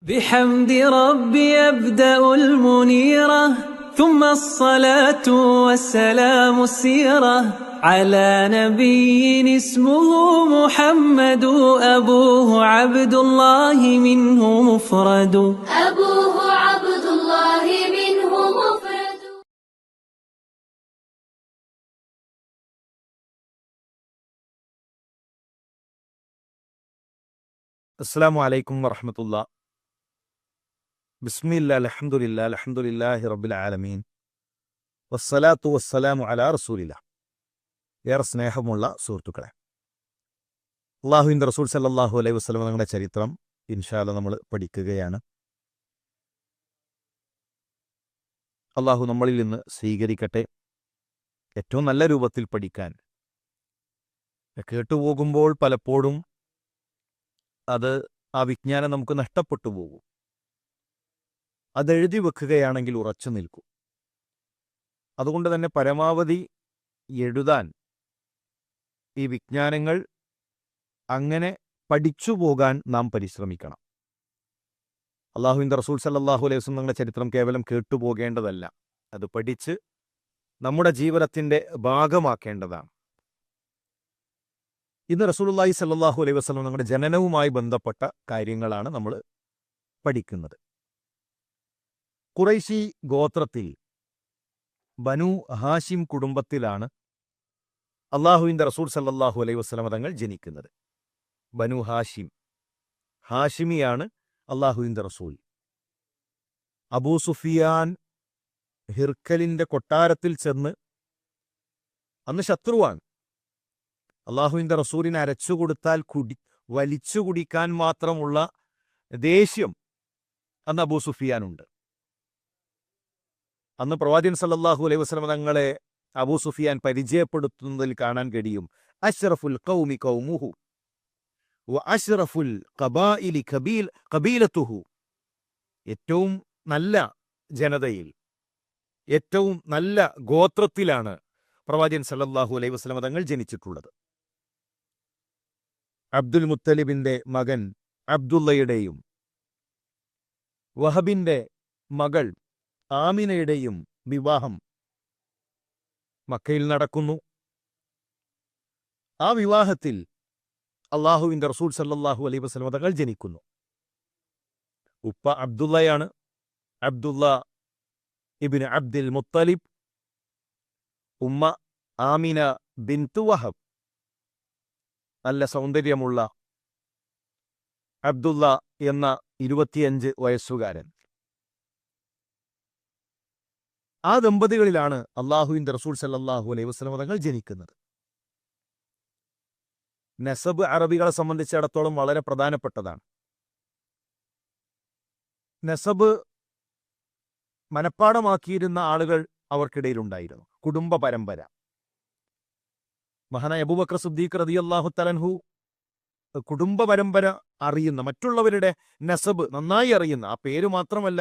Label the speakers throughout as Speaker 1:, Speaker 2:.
Speaker 1: بحمد ربي أبدأ المنيرة ثم الصلاة والسلام السيرة على نبي اسمه محمد أبوه عبد الله منه مفرد
Speaker 2: أبوه عبد الله منه مفرد.
Speaker 3: അസ്സലാമു അലൈക്കും വറഹ്മത്തുള്ളാഹി. ബിസ്മില്ലാ അൽഹംദുലില്ലാഹി റബ്ബിൽ ആലമീൻ വസ്സലാത്തു വസ്സലാമു അലാ റസൂലില്ലാഹ്. ഏറെ സ്നേഹമുള്ള സുഹൃത്തുക്കളെ, അള്ളാഹുവിൻ്റെ റസൂൽ സല്ലല്ലാഹു അലൈഹി വസല്ലം തങ്ങളുടെ ചരിത്രം ഇൻഷാ അല്ലാഹ് നമ്മൾ പഠിക്കുകയാണ്. അള്ളാഹു നമ്മളിൽ നിന്ന് സ്വീകരിക്കട്ടെ. ഏറ്റവും നല്ല രൂപത്തിൽ പഠിക്കാൻ. കേട്ടുപോകുമ്പോൾ പലപ്പോഴും അത് ആ വിജ്ഞാനം നമുക്ക് നഷ്ടപ്പെട്ടു പോകും. അതെഴുതി വെക്കുകയാണെങ്കിൽ ഉറച്ചു നിൽക്കും. അതുകൊണ്ട് തന്നെ പരമാവധി എഴുതാൻ ഈ വിജ്ഞാനങ്ങൾ അങ്ങനെ പഠിച്ചു പോകാൻ നാം പരിശ്രമിക്കണം. അള്ളാഹുവിൻ്റെ റസൂൽ സല്ലല്ലാഹു അലൈഹി വസല്ലം തങ്ങളുടെ ചരിത്രം കേവലം കേട്ടുപോകേണ്ടതല്ല, അത് പഠിച്ച് നമ്മുടെ ജീവിതത്തിൻ്റെ ഭാഗമാക്കേണ്ടതാണ്. ഇന്ന് റസൂലുള്ളാഹി സ്വല്ലല്ലാഹു അലൈഹി വസല്ലം നമ്മുടെ ജനനവുമായി ബന്ധപ്പെട്ട കാര്യങ്ങളാണ് നമ്മൾ പഠിക്കുന്നത്. ഖുറൈശി ഗോത്രത്തിൽ ബനു ഹാഷിം കുടുംബത്തിലാണ് അള്ളാഹുവിൻ്റെ റസൂൽ സല്ലല്ലാഹു അലൈഹി വസല്ലം തങ്ങൾ ജനിക്കുന്നത്. ബനു ഹാഷിം, ഹാഷിമിയാണ് അള്ളാഹുവിൻ്റെ റസൂൽ. അബൂ സുഫിയാൻ ഹിർക്കലിൻ്റെ കൊട്ടാരത്തിൽ ചെന്ന്, അന്ന് ശത്രുവാണ്, അള്ളാഹുവിൻ്റെ റസൂലിനെ അരച്ചുകൊടുത്താൽ വലിച്ചു കുടിക്കാൻ മാത്രമുള്ള ദേഷ്യം അന്ന് അബൂ സുഫിയാനുണ്ട്. അന്ന് പ്രവാചകൻ സല്ലല്ലാഹു അലൈഹി വസല്ലം തങ്ങളെ അബൂ സുഫിയാൻ പരിചയപ്പെടുത്തുന്നതിൽ കാണാൻ കഴിയും. അശ്റഫുൽ ഖൗമി ഖൗമുഹു വ അശ്റഫുൽ ഖബായിലി ഖബീലത്തുഹു. ഏറ്റവും നല്ല ജനതയിൽ, ഏറ്റവും നല്ല ഗോത്രത്തിലാണ് പ്രവാചകൻ സല്ലല്ലാഹു അലൈഹി വസല്ലം തങ്ങൾ ജനിച്ചിട്ടുള്ളത്. അബ്ദുൽ മുത്തലിബിന്റെ മകൻ അബ്ദുള്ളയുടെയും വഹബിന്റെ മകൾ ആമിനയുടെയും വിവാഹം മക്കയിൽ നടക്കുന്നു. ആ വിവാഹത്തിൽ അള്ളാഹുവിൻ്റെ റസൂൽ സല്ലല്ലാഹു അലൈഹി വസല്ലം തങ്ങൾ ജനിക്കുന്നു. ഉപ്പ അബ്ദുള്ളയാണ്, അബ്ദുള്ള ഇബ്നു അബ്ദുൽ മുത്തലിബ്. ഉമ്മ ആമിന ബിൻതു വഹബ്. നല്ല സൗന്ദര്യമുള്ള അബ്ദുള്ള എന്ന 25 വയസ്സുകാരൻ. ആ ദമ്പതികളിലാണ് അള്ളാഹുവിൻ്റെ റസൂൽ സല്ലല്ലാഹു അലൈഹി വസല്ലം തങ്ങൾ ജനിക്കുന്നത്. നസബ് അറബികളെ സംബന്ധിച്ചിടത്തോളം വളരെ പ്രധാനപ്പെട്ടതാണ്. നസബ് മനഃപ്പാടമാക്കിയിരുന്ന ആളുകൾ അവർക്കിടയിലുണ്ടായിരുന്നു. കുടുംബ പരമ്പര. മഹാനായ അബൂബക്കർ സിദ്ദീഖ് റളിയല്ലാഹു തആല അൻഹു കുടുംബ പരമ്പര അറിയുന്ന, മറ്റുള്ളവരുടെ നസബ് നന്നായി അറിയുന്ന, ആ പേര് മാത്രമല്ല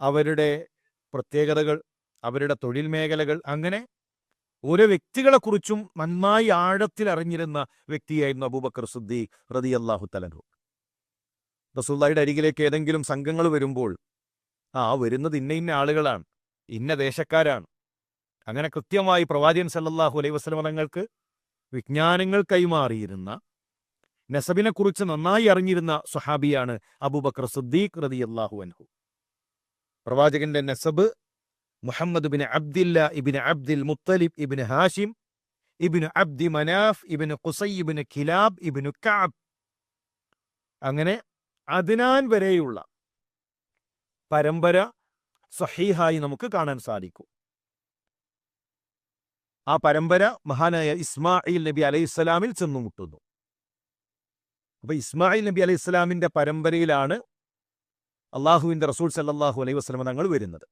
Speaker 3: അവരുടെ പ്രത്യേകതകൾ, അവരുടെ തൊഴിൽ മേഖലകൾ, അങ്ങനെ ഓരോ വ്യക്തികളെക്കുറിച്ചും നന്നായി ആഴത്തിൽ അറിഞ്ഞിരുന്ന വ്യക്തിയായിരുന്നു അബൂബക്കർ സിദ്ദീഖ് റളിയല്ലാഹു തആല അൻഹു. റസൂലുള്ളാഹിയുടെ അരികിലേക്ക് ഏതെങ്കിലും സംഘങ്ങൾ വരുമ്പോൾ, വരുന്നത് ഇന്ന ആളുകളാണ്, ഇന്ന ദേശക്കാരാണ്, അങ്ങനെ കൃത്യമായി പ്രവാചകൻ സല്ലല്ലാഹു അലൈഹി വസല്ലം തങ്ങൾക്ക് വിജ്ഞാനങ്ങൾ കൈമാറിയിരുന്ന, നസബിനെക്കുറിച്ച് നന്നായി അറിഞ്ഞിരുന്ന സ്വഹാബിയാണ് അബൂബക്കർ സിദ്ദീഖ് റളിയല്ലാഹു അൻഹു. പ്രവാചകന്റെ നസബ് മുഹമ്മദ് ബിൻ അബ്ദില്ല ഇബ്നു അബ്ദുൽ മുത്തലിബ് ഇബ്നു ഹാഷിം ഇബ്നു അബ്ദി മനാഫ് ഇബ്നു ഖുസൈ ഇബ്നു കിലാബ് ഇബ്നു കഅബ്, അങ്ങനെ അദ്നാൻ വരെയുള്ള പരമ്പര സഹീഹായി നമുക്ക് കാണാൻ സാധിക്കും. ആ പരമ്പര മഹാനായ ഇസ്മായിൽ നബി അലൈഹിസ്സലാമിൽ ചെന്നുമുട്ടുന്നു. അപ്പൊ ഇസ്മായിൽ നബി അലൈഹിസ്സലാമിന്റെ പരമ്പരയിലാണ് അള്ളാഹുവിൻ്റെ റസൂൽ സല്ലല്ലാഹു അലൈഹി വസല്ലം തങ്ങൾ വരുന്നത്.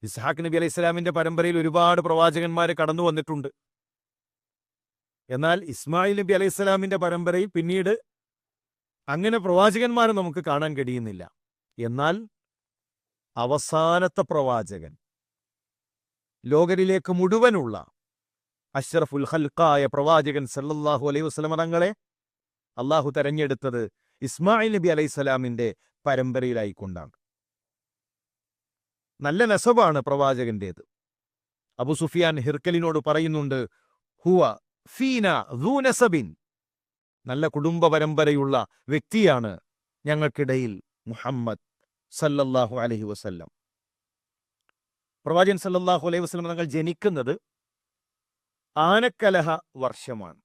Speaker 3: ഇസ്ഹാഖ് നബി അലൈഹിസ്സലാമിന്റെ പരമ്പരയിൽ ഒരുപാട് പ്രവാചകന്മാർ കടന്നു വന്നിട്ടുണ്ട്. എന്നാൽ ഇസ്മായിൽ നബി അലൈഹിസ്സലാമിന്റെ പരമ്പരയിൽ പിന്നീട് അങ്ങനെ പ്രവാചകന്മാരെ നമുക്ക് കാണാൻ കഴിയുന്നില്ല. എന്നാൽ അവസാനത്തെ പ്രവാചകൻ, ലോകരിലേക്ക് മുഴുവനുള്ള അഷ്റഫുൽ ഖൽഖായ പ്രവാചകൻ സല്ലല്ലാഹു അലൈഹി വസല്ലം തങ്ങളെ അള്ളാഹു തെരഞ്ഞെടുത്തത് ഇസ്മായിൽ നബി അലൈഹിസ്സലാമിന്റെ പരമ്പരയിലായിക്കൊണ്ടാണ്. നല്ല നസബാണ് പ്രവാചകന്റേത്. അബു സുഫിയാൻ ഹിർക്കലിനോട് പറയുന്നുണ്ട്, ഹുവ ഫീന ദൂ നസബിൻ, നല്ല കുടുംബ പരമ്പരയുള്ള വ്യക്തിയാണ് ഞങ്ങൾക്കിടയിൽ മുഹമ്മദ് സല്ലല്ലാഹു അലൈഹി വസല്ലം. പ്രവാചകൻ സല്ലല്ലാഹു അലൈഹി വസല്ലം തങ്ങൾ ജനിക്കുന്നത് ആനക്കലഹ വർഷമാണ്.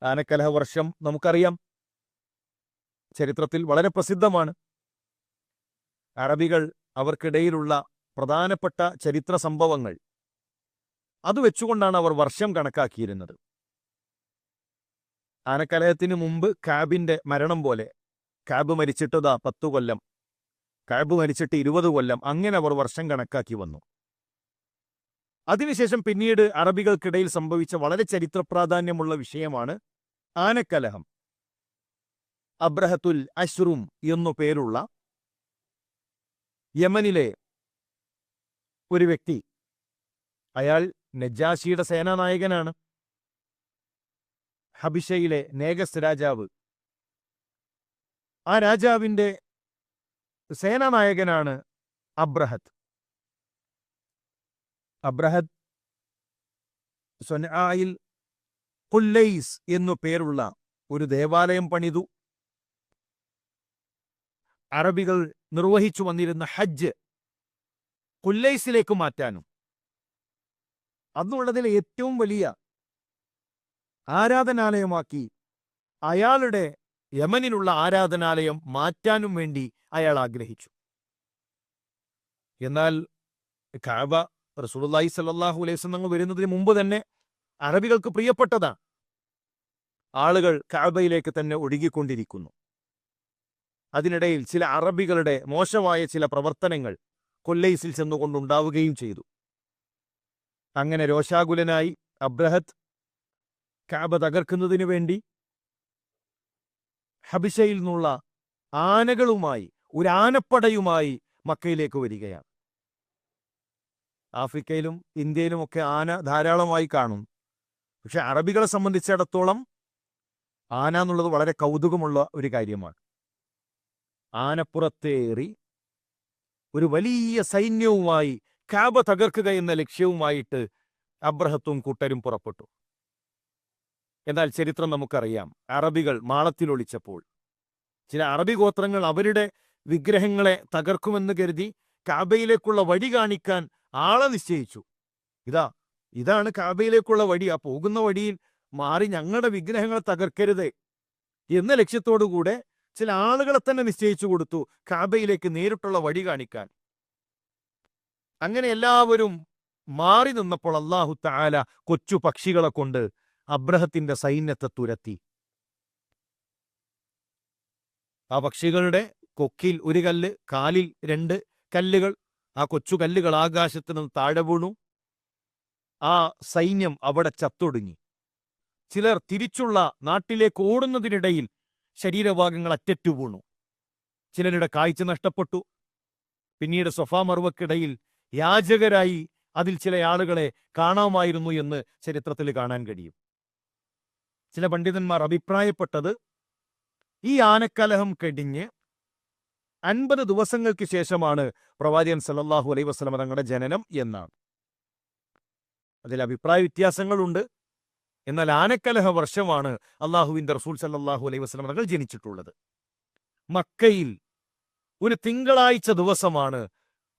Speaker 3: ആനക്കലഹ വർഷം നമുക്കറിയാം, ചരിത്രത്തിൽ വളരെ പ്രസിദ്ധമാണ്. അറബികൾ അവർക്കിടയിലുള്ള പ്രധാനപ്പെട്ട ചരിത്ര സംഭവങ്ങൾ അത് വെച്ചുകൊണ്ടാണ് അവർ വർഷം കണക്കാക്കിയിരുന്നത്. ആനക്കലഹത്തിന് മുമ്പ് കാബിന്റെ മരണം പോലെ, കാബ് മരിച്ചിട്ട് 10 കൊല്ലം, കാബ് മരിച്ചിട്ട് 20 കൊല്ലം, അങ്ങനെ അവർ വർഷം കണക്കാക്കി വന്നു. അതിനുശേഷം പിന്നീട് അറബികൾക്കിടയിൽ സംഭവിച്ച വളരെ ചരിത്ര പ്രാധാന്യമുള്ള വിഷയമാണ് ആനക്കലഹം. അബ്രഹത്തുൽ അശ്റും എന്നു പേരുള്ള യമനിലെ ഒരു വ്യക്തി, അയാൾ നജാഷിയുടെ സേനാനായകനാണ്. ഹബിഷയിലെ നേഗസ് രാജാവ്, ആ രാജാവിന്റെ സേനാനായകനാണ് അബ്രഹത്ത്. അബ്രഹത്ത് സൊനആയിൽ ഖുല്ലൈസ് എന്നു പേരുള്ള ഒരു ദേവാലയം പണിതു. അറബികൾ നിർവഹിച്ചു വന്നിരുന്ന ഹജ്ജ് ഖുല്ലൈസിലേക്ക് മാറ്റാനും, അന്നുള്ളതിലെ ഏറ്റവും വലിയ ആരാധനാലയമാക്കി അയാളുടെ യമനിലുള്ള ആരാധനാലയം മാറ്റാനും വേണ്ടി അയാൾ ആഗ്രഹിച്ചു. എന്നാൽ കഅബ റസൂലുള്ളാഹി സ്വല്ലല്ലാഹു അലൈഹി വസല്ലം വരുന്നതിന് മുമ്പ് തന്നെ അറബികൾക്ക് പ്രിയപ്പെട്ടതാണ്. ആളുകൾ കഅബയിലേക്ക് തന്നെ ഒഴുകിക്കൊണ്ടിരിക്കുന്നു. അതിനിടയിൽ ചില അറബികളുടെ മോശമായ ചില പ്രവർത്തനങ്ങൾ കൊല്ലൈസിൽ ചെന്നുകൊണ്ടുണ്ടാവുകയും ചെയ്തു. അങ്ങനെ രോഷാകുലനായി അബ്രഹത്ത് കഅബ തകർക്കുന്നതിനു വേണ്ടി ഹബിഷയിൽ നിന്നുള്ള ആനകളുമായി, ഒരു ആനപ്പടയുമായി മക്കയിലേക്ക് വരികയാണ്. ആഫ്രിക്കയിലും ഇന്ത്യയിലുമൊക്കെ ആന ധാരാളമായി കാണും. പക്ഷെ അറബികളെ സംബന്ധിച്ചിടത്തോളം ആന എന്നുള്ളത് വളരെ കൗതുകമുള്ള ഒരു കാര്യമാണ്. ആനപ്പുറത്തേറി ഒരു വലിയ സൈന്യവുമായി കഅബ തകർക്കുക എന്ന ലക്ഷ്യവുമായിട്ട് അബ്രഹത്തും കൂട്ടരും പുറപ്പെട്ടു. എന്നാൽ ചരിത്രം നമുക്കറിയാം, അറബികൾ മാളത്തിലൊളിച്ചപ്പോൾ ചില അറബി ഗോത്രങ്ങൾ അവരുടെ വിഗ്രഹങ്ങളെ തകർക്കുമെന്ന് കരുതി കഅബയിലേക്കുള്ള വഴി കാണിക്കാൻ ആളെ നിശ്ചയിച്ചു. ഇതാണ് കഅബയിലേക്കുള്ള വഴി, ആ പോകുന്ന വഴിയിൽ മാറി ഞങ്ങളുടെ വിഗ്രഹങ്ങളെ തകർക്കരുത് എന്ന ലക്ഷ്യത്തോടുകൂടെ ചില ആളുകളെ തന്നെ നിശ്ചയിച്ചു കൊടുത്തു കഅബയിലേക്ക് നേരിട്ടുള്ള വഴി കാണിക്കാൻ. അങ്ങനെ എല്ലാവരും മാറി നിന്നപ്പോൾ അല്ലാഹു തആല കൊച്ചു പക്ഷികളെ കൊണ്ട് അബ്രഹത്തിന്റെ സൈന്യത്തെ തുരത്തി. ആ പക്ഷികളുടെ കൊക്കിൽ ഒരു കല്ല്, കാലിൽ 2 കല്ലുകൾ, ആ കൊച്ചു കല്ലുകൾ ആകാശത്ത് നിന്ന് താഴെ വീണു. ആ സൈന്യം അവിടെ ചത്തൊടുങ്ങി. ചിലർ തിരിച്ചുള്ള നാട്ടിലേക്ക് ഓടുന്നതിനിടയിൽ ശരീരഭാഗങ്ങൾ അറ്ററ്റു വീണു. ചിലരുടെ കാഴ്ച നഷ്ടപ്പെട്ടു. പിന്നീട് സഫാ മർവക്കിടയിൽ യാചകരായി അതിൽ ചില ആളുകളെ കാണാമായിരുന്നു എന്ന് ചരിത്രത്തിൽ കാണാൻ കഴിയും. ചില പണ്ഡിതന്മാർ അഭിപ്രായപ്പെട്ടത് ഈ ആനക്കലഹം കഴിഞ്ഞ് 50 ദിവസങ്ങൾക്ക് ശേഷമാണ് പ്രവാചകൻ സല്ലല്ലാഹു അലൈഹി വസല്ലം തങ്ങളുടെ ജനനം എന്നാണ്. അതിൽ അഭിപ്രായ വ്യത്യാസങ്ങളുണ്ട്. എന്നാൽ ആനക്കലഹ വർഷമാണ് അള്ളാഹുവിന്റെ റസൂൽ സല്ലല്ലാഹു അലൈഹി വസല്ലം തങ്ങൾ ജനിച്ചിട്ടുള്ളത്. മക്കയിൽ ഒരു തിങ്കളാഴ്ച ദിവസമാണ്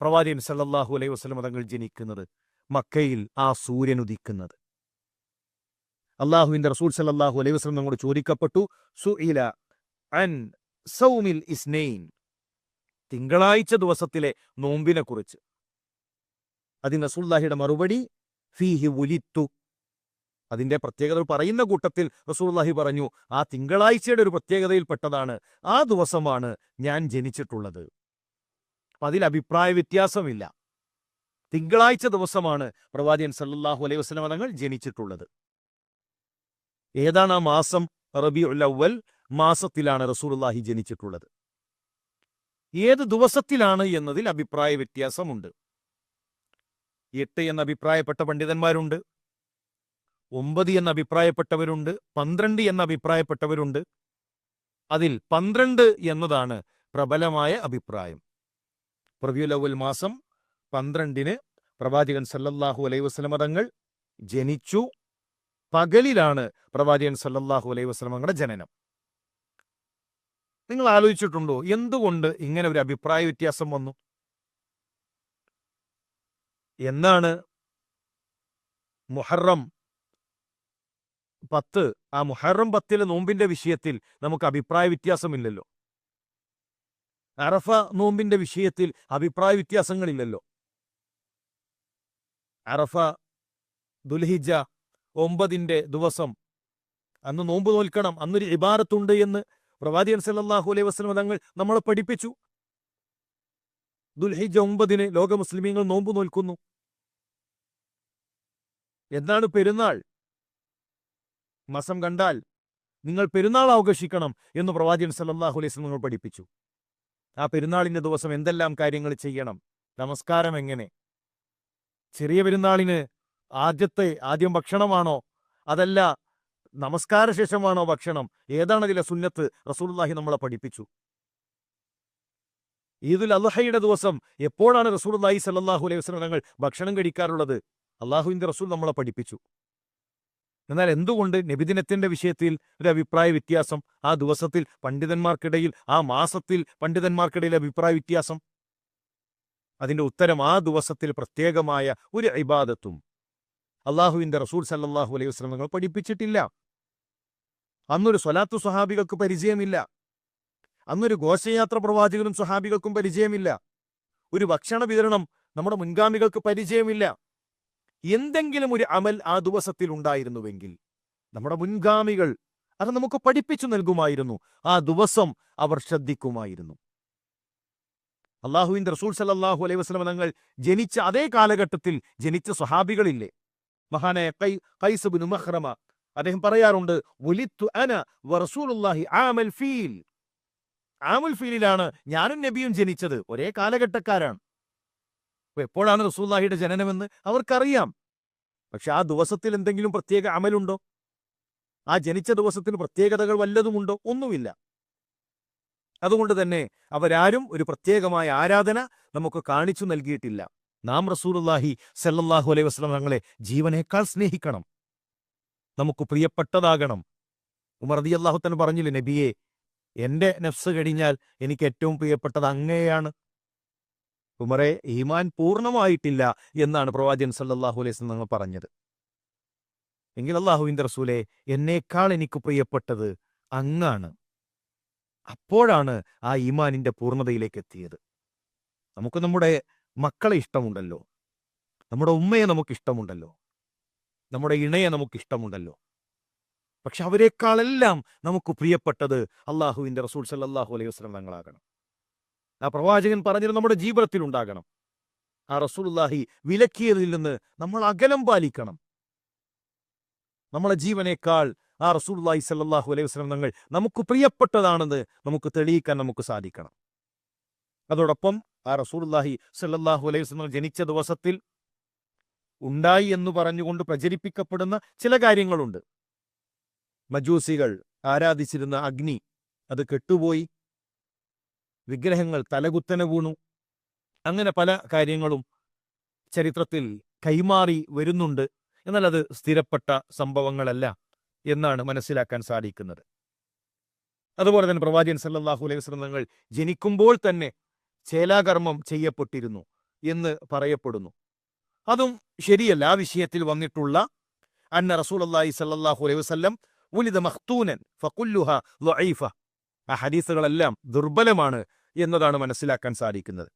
Speaker 3: പ്രവാചകൻ സല്ലല്ലാഹു അലൈഹി വസല്ലം തങ്ങൾ ജനിക്കുന്നത്. മക്കയിൽ ആ സൂര്യൻ ഉദിക്കുന്നത്. അള്ളാഹുവിന്റെ റസൂൽ സല്ലല്ലാഹു അലൈഹി വസല്ലം തങ്ങളോട് ചോദിക്കപ്പെട്ടു, സുഇല അൻ സൗമിൽ ഇസ്നൈൻ, തിങ്കളാഴ്ച ദിവസത്തിലെ നോമ്പിനെ കുറിച്ച്. അതിന് റസൂലുള്ളാഹിയുടെ മറുപടി ഫീഹി വുലിത്തു. അതിന്റെ പ്രത്യേകത പറയുന്ന കൂട്ടത്തിൽ റസൂലുള്ളാഹി പറഞ്ഞു, ആ തിങ്കളാഴ്ചയുടെ ഒരു പ്രത്യേകതയിൽപ്പെട്ടതാണ്, ആ ദിവസമാണ് ഞാൻ ജനിച്ചിട്ടുള്ളത്. അതിൽ അഭിപ്രായ വ്യത്യാസമില്ല. തിങ്കളാഴ്ച ദിവസമാണ് പ്രവാചകൻ സല്ലല്ലാഹു അലൈഹി വസല്ലം തങ്ങൾ ജനിച്ചിട്ടുള്ളത്. ഏതാണ് ആ മാസം? റബീഉൽ അവ്വൽ മാസത്തിലാണ് റസൂലുള്ളാഹി ജനിച്ചിട്ടുള്ളത്. ഏത് ദിവസത്തിലാണ് എന്നതിൽ അഭിപ്രായ വ്യത്യാസമുണ്ട്. 8 എന്ന് അഭിപ്രായപ്പെട്ട പണ്ഡിതന്മാരുണ്ട്, 9 എന്ന് അഭിപ്രായപ്പെട്ടവരുണ്ട്, 12 എന്ന് അഭിപ്രായപ്പെട്ടവരുണ്ട്. അതിൽ 12 എന്നതാണ് പ്രബലമായ അഭിപ്രായം. റബീഉൽ അവ്വൽ മാസം 12-ന് പ്രവാചകൻ സല്ലല്ലാഹു അലൈഹി വസല്ലം തങ്ങൾ ജനിച്ചു. പകലിലാണ് പ്രവാചകൻ സല്ലല്ലാഹു അലൈഹി വസല്ലം തങ്ങളുടെ ജനനം. നിങ്ങൾ ആലോചിച്ചിട്ടുണ്ടോ എന്തുകൊണ്ട് ഇങ്ങനെ ഒരു അഭിപ്രായ വ്യത്യാസം വന്നു? എന്നാണ് മുഹറം 10, ആ മുഹറം 10 നോമ്പിന്റെ വിഷയത്തിൽ നമുക്ക് അഭിപ്രായ വ്യത്യാസമില്ലല്ലോ. അറഫ നോമ്പിന്റെ വിഷയത്തിൽ അഭിപ്രായ വ്യത്യാസങ്ങളില്ലല്ലോ. അറഫ ദുൽഹിജ്ജ 9-ന്റെ ദിവസം അന്ന് നോമ്പ് നോൽക്കണം, അന്നൊരു ഇബാറത്തുണ്ട് എന്ന് പ്രവാചകൻ സല്ലല്ലാഹു അലൈഹി വസല്ലം തങ്ങൾ നമ്മളെ പഠിപ്പിച്ചു. ദുൽഹിജ്ജ 9-ന് ലോക മുസ്ലിമീങ്ങൾ നോമ്പ് നോൽക്കുന്നു. എന്നാണ് പെരുന്നാൾ. മാസം കണ്ടാൽ നിങ്ങൾ പെരുന്നാൾ ആഘോഷിക്കണം എന്ന് പ്രവാചകൻ സല്ലല്ലാഹു അലൈഹി വസല്ലം തങ്ങൾ പഠിപ്പിച്ചു. ആ പെരുന്നാളിന്റെ ദിവസം എന്തെല്ലാം കാര്യങ്ങൾ ചെയ്യണം? നമസ്കാരം എങ്ങനെ? ചെറിയ പെരുന്നാളിന് ആദ്യം ഭക്ഷണമാണോ, അതല്ല നമസ്കാര ശേഷമാണോ ഭക്ഷണം? ഏതാണ് അതിലെ സുന്നത്ത്? റസൂലുള്ളാഹി നമ്മളെ പഠിപ്പിച്ചു. ഈദുൽ അദ്ഹയുടെ ദിവസം എപ്പോഴാണ് റസൂലുള്ളാഹി സ്വല്ലല്ലാഹു അലൈഹി വസല്ലം തങ്ങൾ ഭക്ഷണം കഴിക്കാറുള്ളത്? അള്ളാഹുവിന്റെ റസൂൽ നമ്മളെ പഠിപ്പിച്ചു. എന്നാൽ എന്തുകൊണ്ട് നബിദിനത്തിന്റെ വിഷയത്തിൽ ഒരു അഭിപ്രായ വ്യത്യാസം? ആ ദിവസത്തിൽ പണ്ഡിതന്മാർക്കിടയിൽ, ആ മാസത്തിൽ പണ്ഡിതന്മാർക്കിടയിൽ അഭിപ്രായ വ്യത്യാസം? അതിന്റെ ഉത്തരം, ആ ദിവസത്തിൽ പ്രത്യേകമായ ഒരു ഇബാദത്തും അള്ളാഹുവിന്റെ റസൂൽ സല്ലല്ലാഹു അലൈഹി വസല്ലം തങ്ങൾ പഠിപ്പിച്ചിട്ടില്ല. അന്നൊരു സ്വലാത്തു സ്വഹാബികൾക്ക് പരിചയമില്ല. അന്നൊരു ഘോഷയാത്ര പ്രവാചകനും സ്വഹാബികൾക്കും പരിചയമില്ല. ഒരു ഭക്ഷണ വിതരണം നമ്മുടെ മുൻഗാമികൾക്ക് പരിചയമില്ല. എന്തെങ്കിലും ഒരു അമൽ ആ ദിവസത്തിൽ ഉണ്ടായിരുന്നുവെങ്കിൽ നമ്മുടെ മുൻഗാമികൾ അത് നമുക്ക് പഠിപ്പിച്ചു നൽകുമായിരുന്നു. ആ ദിവസം അവർ ശ്രദ്ധിക്കുമായിരുന്നു. അള്ളാഹുവിന്റെ റസൂൽ സല്ലല്ലാഹു അലൈഹി വസല്ലം തങ്ങൾ ജനിച്ച അതേ കാലഘട്ടത്തിൽ ജനിച്ച സ്വഹാബികളില്ലേ? മഹാനായ ഖൈസ് ഇബ്നു മഖ്റമ അദ്ദേഹം പറയാറുണ്ട്, വലിത്തു അന വറസൂലുള്ളാഹി ആമൽ ഫീൽ. ആമുൽ ഫീലിലാണ് ഞാനും നബിയും ജനിച്ചത്. ഒരേ കാലഘട്ടക്കാരാണ്. അപ്പൊ എപ്പോഴാണ് റസൂലുള്ളാഹിയുടെ ജനനമെന്ന് അവർക്കറിയാം. പക്ഷെ ആ ദിവസത്തിൽ എന്തെങ്കിലും പ്രത്യേക അമലുണ്ടോ? ആ ജനിച്ച ദിവസത്തിന് പ്രത്യേകതകൾ വല്ലതുമുണ്ടോ? ഒന്നുമില്ല. അതുകൊണ്ട് തന്നെ അവരാരും ഒരു പ്രത്യേകമായ ആരാധന നമുക്ക് കാണിച്ചു നൽകിയിട്ടില്ല. നാം റസൂലുള്ളാഹി സല്ലല്ലാഹു അലൈഹി വസല്ലം തങ്ങളെ ജീവനേക്കാൾ സ്നേഹിക്കണം, നമുക്ക് പ്രിയപ്പെട്ടതാകണം. ഉമർ റളിയല്ലാഹു തആല പറഞ്ഞില്ലേ, നബിയെ, എന്റെ നഫ്സ് കഴിഞ്ഞാൽ എനിക്ക് ഏറ്റവും പ്രിയപ്പെട്ടത് അങ്ങയെയാണ്. ഉമറെ, ഈമാൻ പൂർണ്ണമായിട്ടില്ല എന്നാണ് പ്രവാചകൻ സല്ലല്ലാഹു അലൈഹി വസല്ലം തങ്ങൾ പറഞ്ഞത്. എങ്കിൽ അല്ലാഹുവിന്റെ റസൂലെ, എന്നേക്കാൾ എനിക്ക് പ്രിയപ്പെട്ടത് അങ്ങാണ്. അപ്പോഴാണ് ആ ഈമാനിന്റെ പൂർണ്ണതയിലേക്ക് എത്തിയത്. നമുക്ക് നമ്മുടെ മക്കളെ ഇഷ്ടമുണ്ടല്ലോ, നമ്മുടെ ഉമ്മയെ നമുക്ക് ഇഷ്ടമുണ്ടല്ലോ, നമ്മുടെ ഇണയെ നമുക്ക് ഇഷ്ടമുണ്ടല്ലോ. പക്ഷെ അവരെക്കാളെല്ലാം നമുക്ക് പ്രിയപ്പെട്ടത് അള്ളാഹുവിന്റെ റസൂൽ സല്ലല്ലാഹു അലൈഹി വസല്ലം തങ്ങളാകണം. ആ പ്രവാചകൻ പറഞ്ഞത് നമ്മുടെ ജീവിതത്തിൽ ഉണ്ടാകണം. ആ റസൂലുള്ളാഹി വിലക്കിയതിൽ നിന്ന് നമ്മൾ അകലം പാലിക്കണം. നമ്മളെ ജീവനേക്കാൾ ആ റസൂലുള്ളാഹി സല്ലല്ലാഹു അലൈഹി വസല്ലം തങ്ങൾ നമുക്ക് പ്രിയപ്പെട്ടതാണെന്ന് നമുക്ക് തെളിയിക്കാൻ നമുക്ക് സാധിക്കണം. അതോടൊപ്പം ആ റസൂലുള്ളാഹി സല്ലല്ലാഹു അലൈഹി വസല്ലം ജനിച്ച ദിവസത്തിൽ ഉണ്ടായി എന്ന് പറഞ്ഞുകൊണ്ട് പ്രചരിപ്പിക്കപ്പെടുന്ന ചില കാര്യങ്ങളുണ്ട്. മജൂസികൾ ആരാധിച്ചിരുന്ന അഗ്നി അത് കെട്ടുപോയി, വിഗ്രഹങ്ങൾ തലകുത്തനെ വീണു. അങ്ങനെ പല കാര്യങ്ങളും ചരിത്രത്തിൽ കൈമാറി വരുന്നുണ്ട്. എന്നാൽ അത് സ്ഥിരപ്പെട്ട സംഭവങ്ങളല്ല എന്നാണ് മനസ്സിലാക്കാൻ സാധിക്കുന്നത്. അതുപോലെ തന്നെ പ്രവാചകൻ സല്ലല്ലാഹു അലൈഹി വസല്ലം തങ്ങൾ ജനിക്കുമ്പോൾ തന്നെ ചേലാകർമ്മം ചെയ്യപ്പെട്ടിരുന്നു എന്ന് പറയപ്പെടുന്നു. അതും ശരിയല്ല. ആ വിഷയത്തിൽ വന്നിട്ടുള്ള അന്ന റസൂലുള്ളാഹി സല്ലല്ലാഹു അലൈഹി വസല്ലം ഉലിദ മഖ്തൂനൻ ഫകുല്ലുഹ ളഈഫ, ആ ഹദീസുകളെല്ലാം ദുർബലമാണ് എന്നതാണ് മനസ്സിലാക്കാൻ സാധിക്കുന്നത്.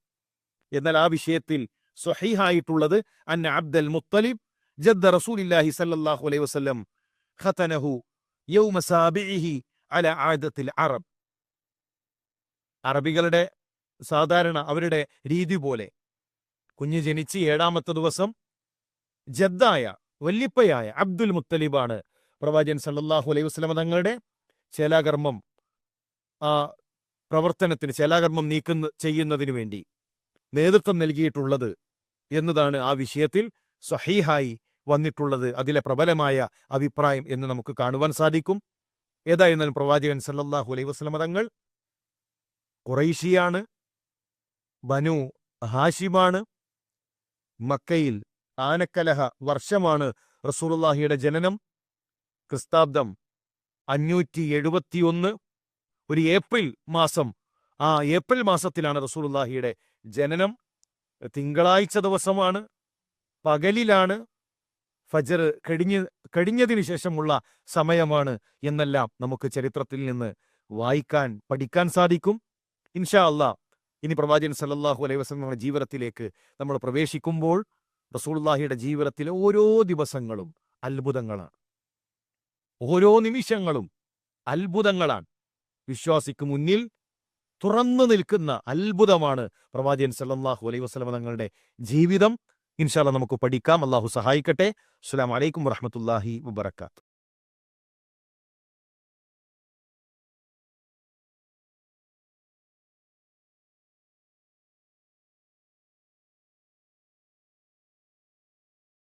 Speaker 3: എന്നാൽ ആ വിഷയത്തിൽ സ്വഹീഹായിട്ടുള്ളത് അന്ന അബ്ദുൽ മുത്തലിബ് ജദ്ദ റസൂലില്ലാഹി സല്ലല്ലാഹു അലൈഹി വസല്ലം ഖതനഹു യൗമ സാബിഇഹി അല ആദത്തിൽ അറബ്. അറബികളുടെ സാധാരണ അവരുടെ രീതി പോലെ കുഞ്ഞ് ജനിച്ച് 7ാമത്തെ ദിവസം ജദ്ദായ വല്ലിപ്പയായ അബ്ദുൽ മുത്തലിബാണ് പ്രവാചകൻ സല്ലല്ലാഹു അലൈഹി വസല്ലം തങ്ങളുടെ ചേലാകർമ്മം, ആ പ്രവർത്തനത്തിന്, ചേലാകർമ്മം ചെയ്യുന്നതിന് വേണ്ടി നേതൃത്വം നൽകിയിട്ടുള്ളത് എന്നതാണ് ആ വിഷയത്തിൽ സ്വഹീഹായി വന്നിട്ടുള്ളത്, അതിലെ പ്രബലമായ അഭിപ്രായം എന്ന് നമുക്ക് കാണുവാൻ സാധിക്കും. ഏതായിരുന്നാലും പ്രവാചകൻ സല്ലല്ലാഹു അലൈഹി വസല്ലമ തങ്ങൾ ഖുറൈശിയാണ്, ബനു ഹാഷിമാണ്. മക്കയിൽ ആനക്കലഹ വർഷമാണ് റസൂലുള്ളാഹിയുടെ ജനനം. ക്രിസ്താബ്ദം 571 ഒരു ഏപ്രിൽ മാസം. ആ ഏപ്രിൽ മാസത്തിലാണ് റസൂലുള്ളാഹിയുടെ ജനനം. തിങ്കളാഴ്ച ദിവസമാണ്, പകലിലാണ്, ഫജർ കഴിഞ്ഞതിന് ശേഷമുള്ള സമയമാണ് എന്നെല്ലാം നമുക്ക് ചരിത്രത്തിൽ നിന്ന് വായിക്കാൻ പഠിക്കാൻ സാധിക്കും. ഇൻഷാ അല്ലാഹ് ഇനി പ്രവാചകൻ സല്ലല്ലാഹു അലൈഹി വസല്ലമയുടെ ജീവിതത്തിലേക്ക് നമ്മൾ പ്രവേശിക്കുമ്പോൾ റസൂലുള്ളാഹിയുടെ ജീവിതത്തിലെ ഓരോ ദിവസങ്ങളും അത്ഭുതങ്ങളാണ്, ഓരോ നിമിഷങ്ങളും അത്ഭുതങ്ങളാണ്. വിശ്വാസിക്ക് മുന്നിൽ തുറന്നു നിൽക്കുന്ന അത്ഭുതമാണ് പ്രവാചകൻ സല്ലല്ലാഹു അലൈഹി വസല്ലമ തങ്ങളുടെ ജീവിതം. ഇൻഷാ അല്ലാഹ് നമുക്ക് പഠിക്കാം. അല്ലാഹു സഹായിക്കട്ടെ. അസ്സലാമു അലൈക്കും വറഹ്മത്തുള്ളാഹി വബറകാതുഹു.